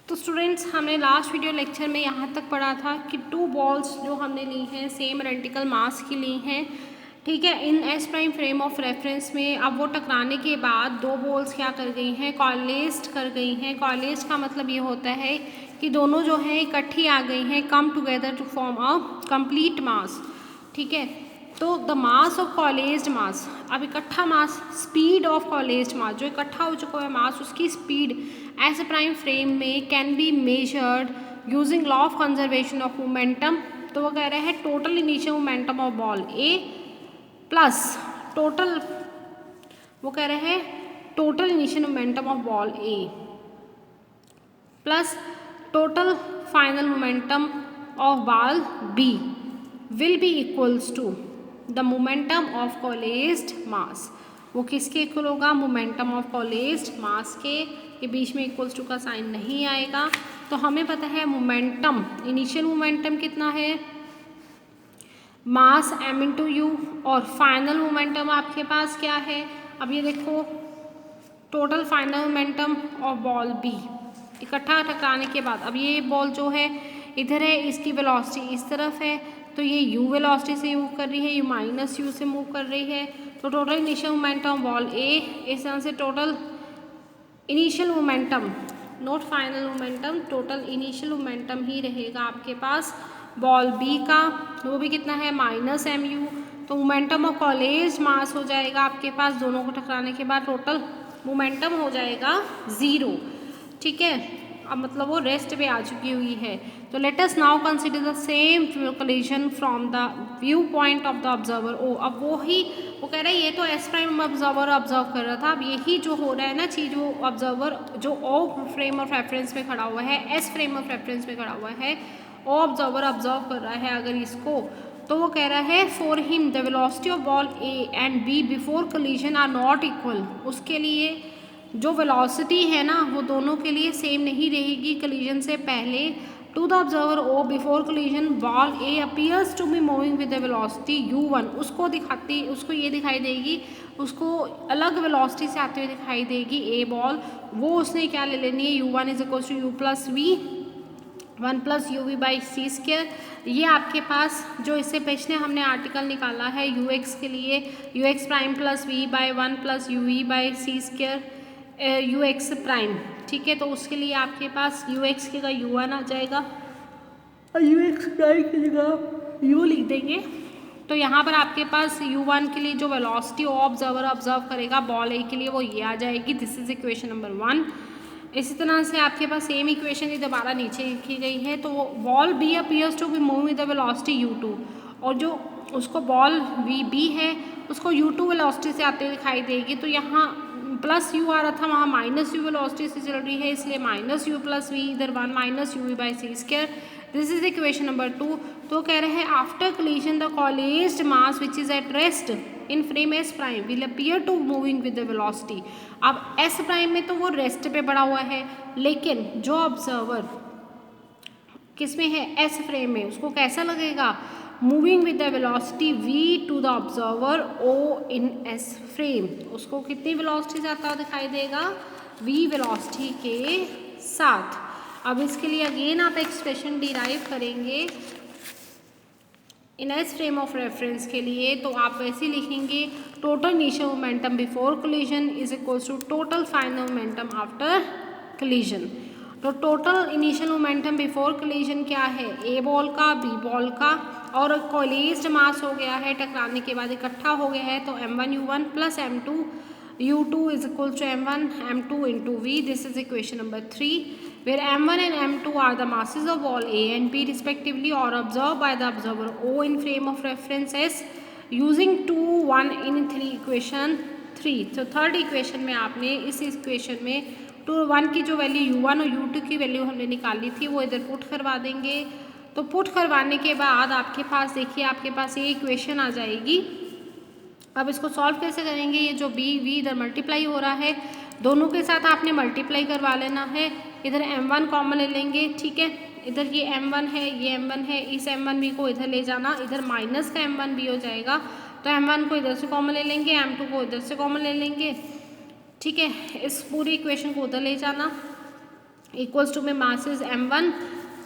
तो स्टूडेंट्स हमने last video lecture में यहाँ तक पढ़ा था कि टू बॉल्स जो हमने ली हैं सेम आइडेंटिकल मास की ली हैं, ठीक है, in S prime frame of reference में। अब वो टकराने के बाद दो बॉल्स क्या कर गई हैं, कॉलेज्ड कर गई हैं। कॉलेज्ड का मतलब ये होता है कि दोनों जो है इकट्ठी आ गई हैं, come together to form a complete mass, ठीक है। तो द मास ऑफ कॉलेज्ड मास, अब इकट्ठा मास, स्पीड ऑफ कॉलेज्ड मास, जो इकट्ठा हो चुका है मास उसकी स्पीड एस प्राइम फ्रेम में can be measured using law of conservation of momentum. तो वो कह रहे हैं total initial momentum of ball A plus total, वो कह रहे हैं total initial momentum of ball A plus total final momentum of ball B will be equals to the momentum of collided mass. वो किसके इक्वल होगा, momentum of collided मास के। ये बीच में इक्वल्स टू का साइन नहीं आएगा। तो हमें पता है मोमेंटम, इनिशियल मोमेंटम कितना है, मास m इंटू यू, और फाइनल मोमेंटम आपके पास क्या है। अब ये देखो total final momentum of ball B इकट्ठा टकराने के बाद, अब ये बॉल जो है इधर है, इसकी वेलोसिटी इस तरफ है, तो ये u वेलोसिटी से मूव कर रही है, u माइनस यू से मूव कर रही है। तो total initial momentum ball A, इस तरह से total initial momentum, not final momentum, total initial momentum ही रहेगा आपके पास बॉल बी का, वो भी कितना है माइनस एम यू। तो मोमेंटम ऑफ कॉलेज मास हो जाएगा आपके पास, दोनों को टकराने के बाद टोटल मोमेंटम हो जाएगा 0, ठीक है। अब मतलब वो रेस्ट पे आ चुकी हुई है। तो let us now consider the same collision from the view point of the observer O. अब वो ही वो कह रहा है ये तो एस प्राइम ऑब्जर्वर ऑब्जर्व कर रहा था, अब यही जो हो रहा है ना चीज़, वो ऑब्जर्वर जो ओ फ्रेम ऑफ रेफरेंस में खड़ा हुआ है, एस फ्रेम ऑफ रेफरेंस में खड़ा हुआ है, ओ ऑब्जर्वर ऑब्जर्व कर रहा है अगर इसको, तो वो कह रहा है for him the velocity of ball A and B before collision are not equal. उसके लिए जो वेलोसिटी है ना वो दोनों के लिए सेम नहीं रहेगी कोलिजन से पहले। To the observer O before collision ball A appears to be moving with the velocity u1, उसको दिखाती, उसको ये दिखाई देगी, उसको अलग वेलोसिटी से आते हुए दिखाई देगी ए बॉल, वो उसने क्या ले लेनी है, u1 is equal to u plus v 1 plus u we by C square. ये आपके पास जो इससे पिछले हमने आर्टिकल निकाला है यू एक्स के लिए, u x prime plus v by 1 plus u we by C square u x prime, ठीक है। तो उसके लिए आपके पास यू एक्स की जगह u1 आ जाएगा और यू एक्स प्राइम की जगह u लिख देंगे। तो यहाँ पर आपके पास u1 के लिए जो वेलोसिटी ऑब्जर्वर ऑब्जर्व करेगा बॉल ए के लिए वो ये आ जाएगी, दिस इज इक्वेशन नंबर 1। इसी तरह से आपके पास सेम इक्वेशन ही दोबारा नीचे लिखी गई है। तो ball B appears to be move with the velocity u2, और जो उसको बॉल बी है उसको u2 वेलोसिटी से आते हुए दिखाई देगी। तो यहाँ प्लस यू आ रहा था, वहाँ माइनस यू वेलोसिटी से चल रही है, इसलिए माइनस यू प्लस वी, इधर 1 minus U we by C square, this is equation number 2। तो कह रहे हैं after collision the collided mass which is at rest in frame S prime will appear to moving with the velocity. अब S prime में तो वो rest पे पड़ा हुआ है, लेकिन जो ऑब्जर्वर किस में है, एस फ्रेम में, उसको कैसा लगेगा, moving with the velocity v to the observer o in S frame, उसको कितनी वेलोसिटी से आता हुआ दिखाई देगा, v वेलोसिटी के साथ। अब इसके लिए अगेन आप एक्सप्रेशन डिराइव करेंगे in S frame of reference के लिए, तो आप वैसे लिखेंगे total initial momentum before collision is equals to total final momentum after collision. तो total initial momentum before collision क्या है, ए बॉल का, बी बॉल का, और कॉलेज्ड मास हो गया है, टकराने के बाद इकट्ठा हो गया है, तो m1 u1 plus m2 u2 is equal to m1 m2 into v, this is equation number 3 where m1 and m2 are the masses of ball a and b respectively or observed by the observer o in frame of reference s using 2 1 in 3 equation 3। तो third equation में आपने इस equation में 2 1 की जो value u1 और u2 की value हमने निकाली थी वो इधर पुट करवा देंगे। तो पुट करवाने के बाद आपके पास देखिए आपके पास ये इक्वेशन आ जाएगी। अब इसको सॉल्व कैसे करेंगे, ये जो बी वी इधर मल्टीप्लाई हो रहा है, दोनों के साथ आपने मल्टीप्लाई करवा लेना है, इधर m1 कॉमन ले लेंगे, ठीक है, इधर ये m1 है, ये m1 है, इस m1 भी को इधर ले जाना, इधर माइनस का m1 भी हो जाएगा, तो m1 को इधर से कॉमन ले लेंगे, m2 को इधर से कॉमन ले लेंगे, ठीक है। इस पूरी इक्वेशन को उधर ले जाना, इक्वल्स टू में मासेस m1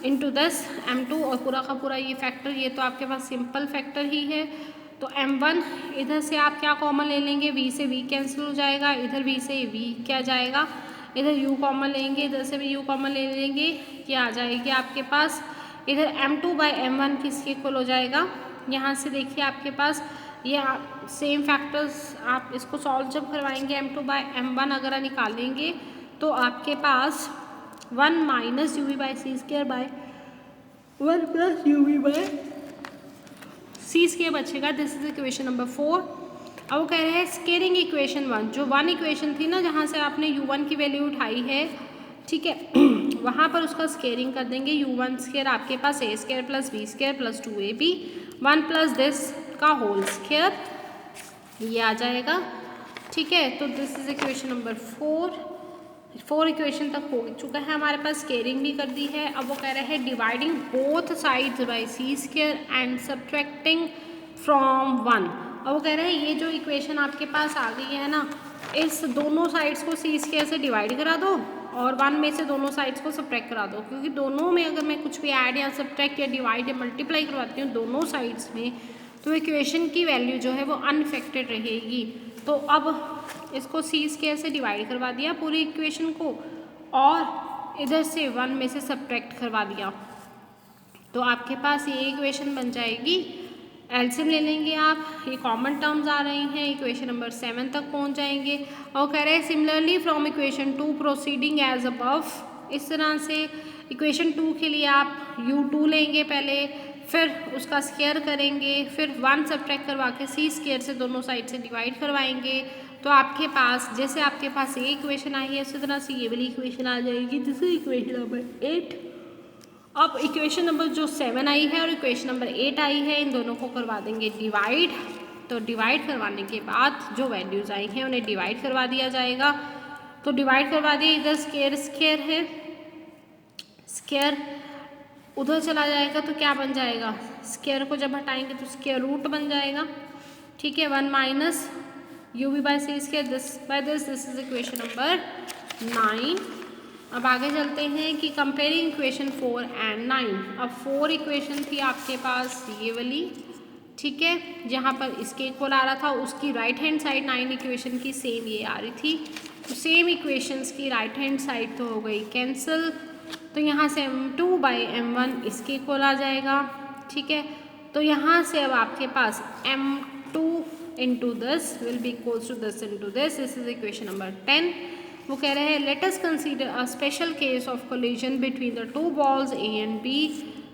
इंटू 10 m2 और पूरा का पूरा ये फैक्टर, ये तो आपके पास सिंपल फैक्टर ही है। तो m1 इधर से आप क्या कॉमन ले लेंगे, v से v कैंसिल हो जाएगा, इधर v से v क्या जाएगा, इधर u कॉमन लेंगे, इधर से भी u कॉमन ले लेंगे, ये आ जाएगी आपके पास। इधर m2/m1 किसके इक्वल हो जाएगा, यहाँ से देखिए आपके पास ये सेम फैक्टर्स आप इसको सॉल्व जब करवाएंगे m2/m1 अगर निकालेंगे तो आपके पास 1 minus uv/c² bye 1 plus uv/c² बचेगा। This is equation number 4। अब वो कह रहे हैं स्केयरिंग इक्वेशन 1, जो 1 इक्वेशन थी ना जहाँ से आपने u1 की वैल्यू उठाई है, ठीक है, वहाँ पर उसका स्केयरिंग कर देंगे। u1 स्केयर आपके पास a² plus b² plus 2ab 1 plus this का होल स्केयर, ये आ जाएगा, ठीक है। तो this is equation number 4 equation तक हो चुका है हमारे पास, स्केयरिंग भी कर दी है। अब वो कह रहे हैं dividing both sides by c² and subtracting from 1। अब वो कह रहे हैं ये जो इक्वेशन आपके पास आ गई है ना, इस दोनों साइड्स को c² से डिवाइड करा दो और 1 में से दोनों साइड्स को सब्ट्रैक्ट करा दो, क्योंकि दोनों में अगर मैं कुछ भी ऐड या सब्ट्रैक्ट या डिवाइड या मल्टीप्लाई करवाती हूँ दोनों साइड्स में, तो इक्वेशन की वैल्यू जो है वो अनइफेक्टेड रहेगी। तो अब इसको c² से डिवाइड करवा दिया पूरी इक्वेशन को और इधर से 1 में से सब्ट्रैक्ट करवा दिया, तो आपके पास ये इक्वेशन बन जाएगी। एलसीएम ले लेंगे आप, ये कॉमन टर्म्स आ रही हैं, इक्वेशन नंबर 7 तक पहुंच जाएंगे। और कह रहे हैं similarly from equation 2 proceeding as above, इस तरह से इक्वेशन 2 के लिए आप u2 लेंगे पहले, फिर उसका स्केयर करेंगे, फिर 1 सब्ट्रैक्ट करवा के c² से दोनों साइड से डिवाइड करवाएंगे, तो आपके पास जैसे आपके पास ये इक्वेशन आई है उसी तरह से ये वाली इक्वेशन आ जाएगी, दिस इज इक्वेशन नंबर 8। अब इक्वेशन नंबर जो 7 आई है और इक्वेशन नंबर 8 आई है, इन दोनों को करवा देंगे डिवाइड। तो डिवाइड करवाने के बाद जो वैल्यूज़ आई हैं उन्हें डिवाइड करवा दिया जाएगा। तो डिवाइड करवा दिए, इधर स्केयर है, स्केयर उधर चला जाएगा तो क्या बन जाएगा, स्केयर को जब हटाएंगे तो स्केयर रूट बन जाएगा, ठीक है। 1 minus uv/c² this is equation number 9। अब आगे चलते हैं कि कंपेयरिंग इक्वेशन 4 एंड 9। अब 4 इक्वेशन थी आपके पास ये वाली, ठीक है, जहाँ पर इसके इक्वल आ रहा था, उसकी राइट हैंड साइड 9 इक्वेशन की सेम ये आ रही थी, तो सेम इक्वेशंस की राइट हैंड साइड तो हो गई कैंसिल, तो यहाँ से m2/m1 इसके इक्वल आ जाएगा, ठीक है। तो यहाँ से अब आपके पास m2 into this will be equals to this into this is equation number 10। वो कह रहे हैं let us consider a special case of collision between the 2 balls A and B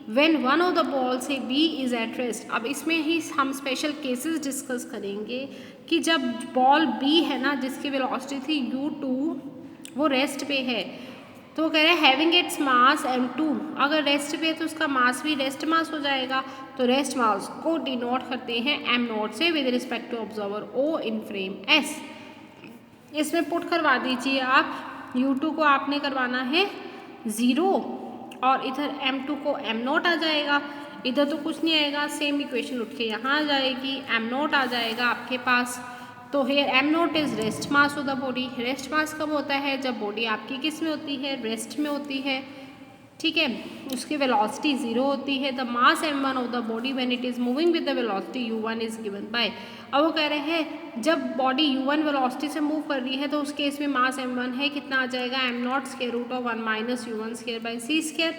when one of the ball से B is at rest. अब इसमें ही हम special cases discuss करेंगे कि जब बॉल B है ना, जिसकी वेलोसिटी थी u2, वो रेस्ट पे है, तो वो कह रहे हैं हैविंग इट्स मास m2, अगर रेस्ट पे है तो उसका मास भी रेस्ट मास हो जाएगा, तो रेस्ट मास को डिनोट करते हैं m0 से with respect to observer O in frame S। इसमें पुट करवा दीजिए आप, u2 को आपने करवाना है 0 और इधर m2 को m0 आ जाएगा, इधर तो कुछ नहीं आएगा, सेम इक्वेशन उठ के यहाँ आ जाएगी, m0 आ जाएगा आपके पास। तो here m0 is rest mass of the body. Rest mass कब होता है, जब बॉडी आपकी किस में होती है, रेस्ट में होती है, ठीक है, उसकी वेलोसिटी 0 होती है। The mass m1 of the body when it is moving with the velocity u1 is given by. अब वो कह रहे हैं जब बॉडी u1 वेलोसिटी से मूव कर रही है तो उस केस में मास m1 है, कितना आ जाएगा, m0 square root of 1 minus u1 square by c²।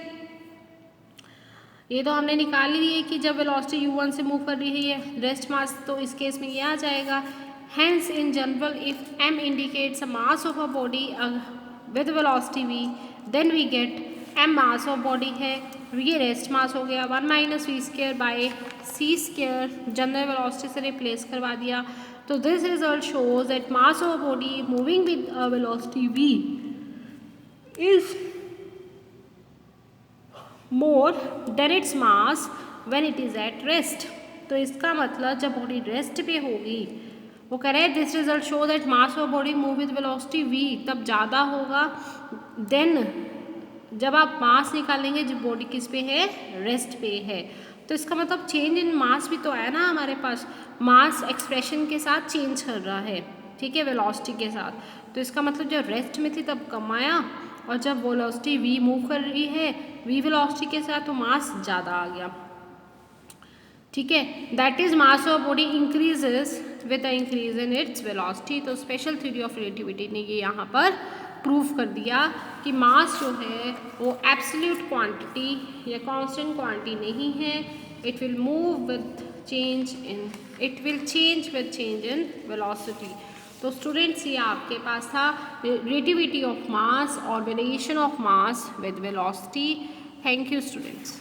ये तो हमने निकाल ली है कि जब वेलोसिटी u1 से मूव कर रही है रेस्ट मास, तो इस केस में ये आ जाएगा। Hence, in general, if m indicates a mass of a body with velocity v, then we get m mass of body है, ये रेस्ट मास हो गया 1 minus v² by c², general velocity से रिप्लेस करवा दिया। तो this result shows that mass of body moving with a velocity v is more than its mass when it is at rest. तो इसका मतलब जब बॉडी रेस्ट पे होगी, वो कह रहे हैं this result show that mass of body move with velocity v तब ज़्यादा होगा देन जब आप मास निकालेंगे जब बॉडी किस पे है, रेस्ट पे है। तो इसका मतलब चेंज इन मास भी तो है ना हमारे पास, मास एक्सप्रेशन के साथ चेंज कर रहा है, ठीक है, वेलोसिटी के साथ। तो इसका मतलब जब रेस्ट में थी तब कम आया और जब वेलोसिटी v मूव कर रही है v वेलोसिटी के साथ तो मास ज़्यादा आ गया, ठीक है। That is mass of body increases with the increase in its velocity. तो स्पेशल थ्योरी ऑफ रिलेटिविटी ने ये यहाँ पर प्रूव कर दिया कि मास जो है वो एब्सोल्यूट क्वांटिटी या कांस्टेंट क्वांटिटी नहीं है, it will move with change in velocity. तो स्टूडेंट्स ये आपके पास था रिलेटिविटी ऑफ मास और variation of mass with velocity. Thank you students.